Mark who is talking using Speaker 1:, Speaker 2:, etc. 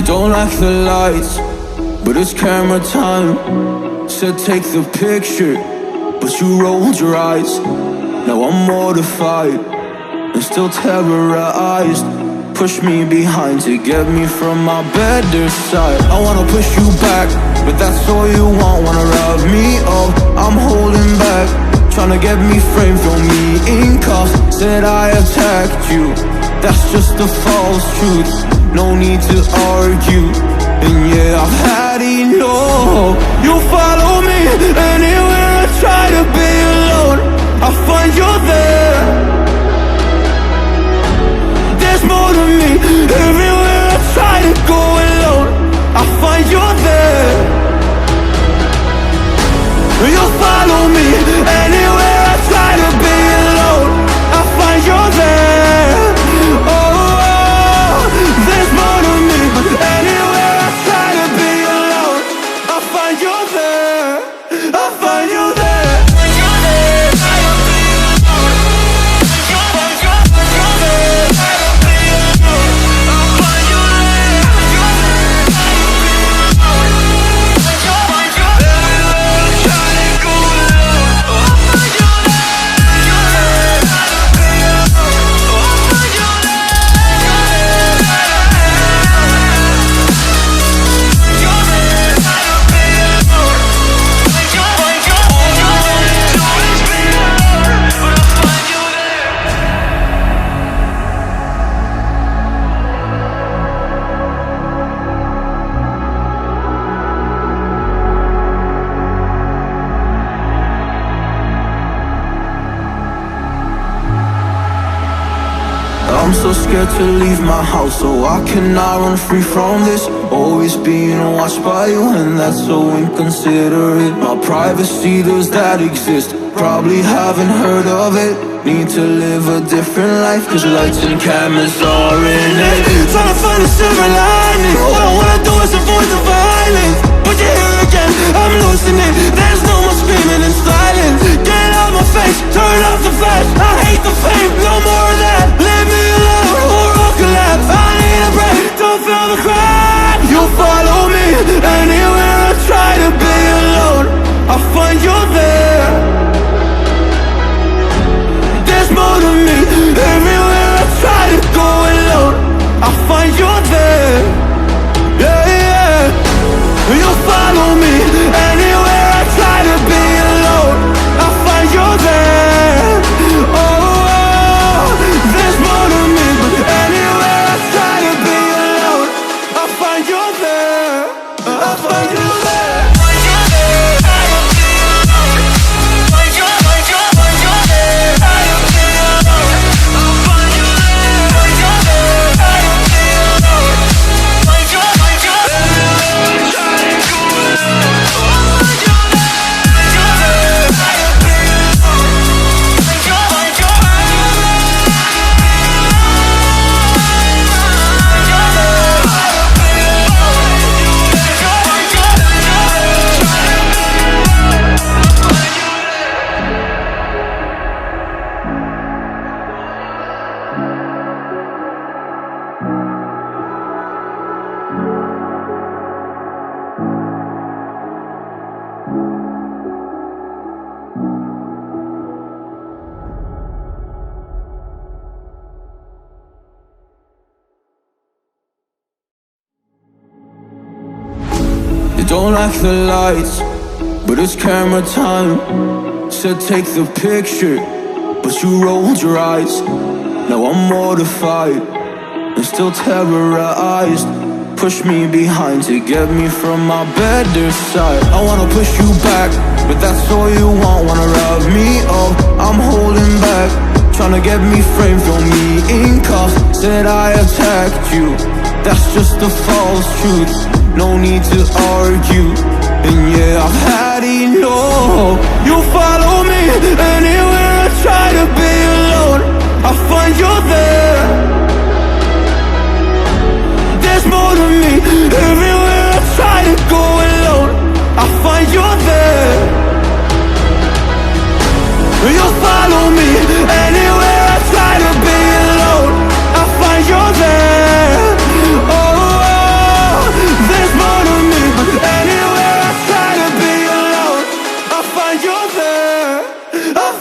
Speaker 1: don't like the lights, but it's camera time. Said take the picture, but you rolled your eyes. Now I'm mortified and still terrorized. Push me behind to get me from my better side. I wanna push you back, but that's all you want. Wanna rub me up, I'm holding back. Tryna get me framed, throw me in cuffs. Said I attacked you, that's just a false truth. No need to argue, and yeah, I've had enough. You follow me anywhere I try to be alone, I find you're there. There's more to me, everywhere I try to go alone, I find you're there. You follow me anywhere I try to be alone, I find you're there. Oh, there's more to me, anywhere I try to be alone, I find you're there, I find you there. I'm so scared to leave my house, so I cannot run free from this. Always being watched by you, and that's so inconsiderate. My privacy, does that exist? Probably haven't heard of it. Need to live a different life, cause lights and cameras are in it. Trying to find a silver lining, all I wanna do is avoid the violence. But you're here again, I'm losing it. There's no more screaming in silence. Get out my face, turn off the flash. I hate the fame, no more of that. Leave me alone, or I'll collapse. I need a break, don't feel the crack. You follow me anywhere I try to be alone, I find you're there. There's more to me, everywhere I try to go alone, I find you're there. Yeah, yeah. You follow me anywhere I try to be alone, I find you're there. Oh, there's more to me, but anywhere I try to be alone, I find you're there, I find you there. Don't like the lights, but it's camera time. Said take the picture, but you rolled your eyes. Now I'm mortified and still terrorized. Push me behind to get me from my better side. I wanna push you back, but that's all you want. Wanna rub me up, I'm holding back. Tryna get me framed, throw me in cuffs. Said I attacked you, that's just a false truth. No need to argue, and yeah, I've had enough. You follow me anywhere I try to be alone, I find you're there. There's more to me, everywhere I try to go alone, I find you're there. You follow me anywhere I try to be alone, I find you're there. Oh, you're there.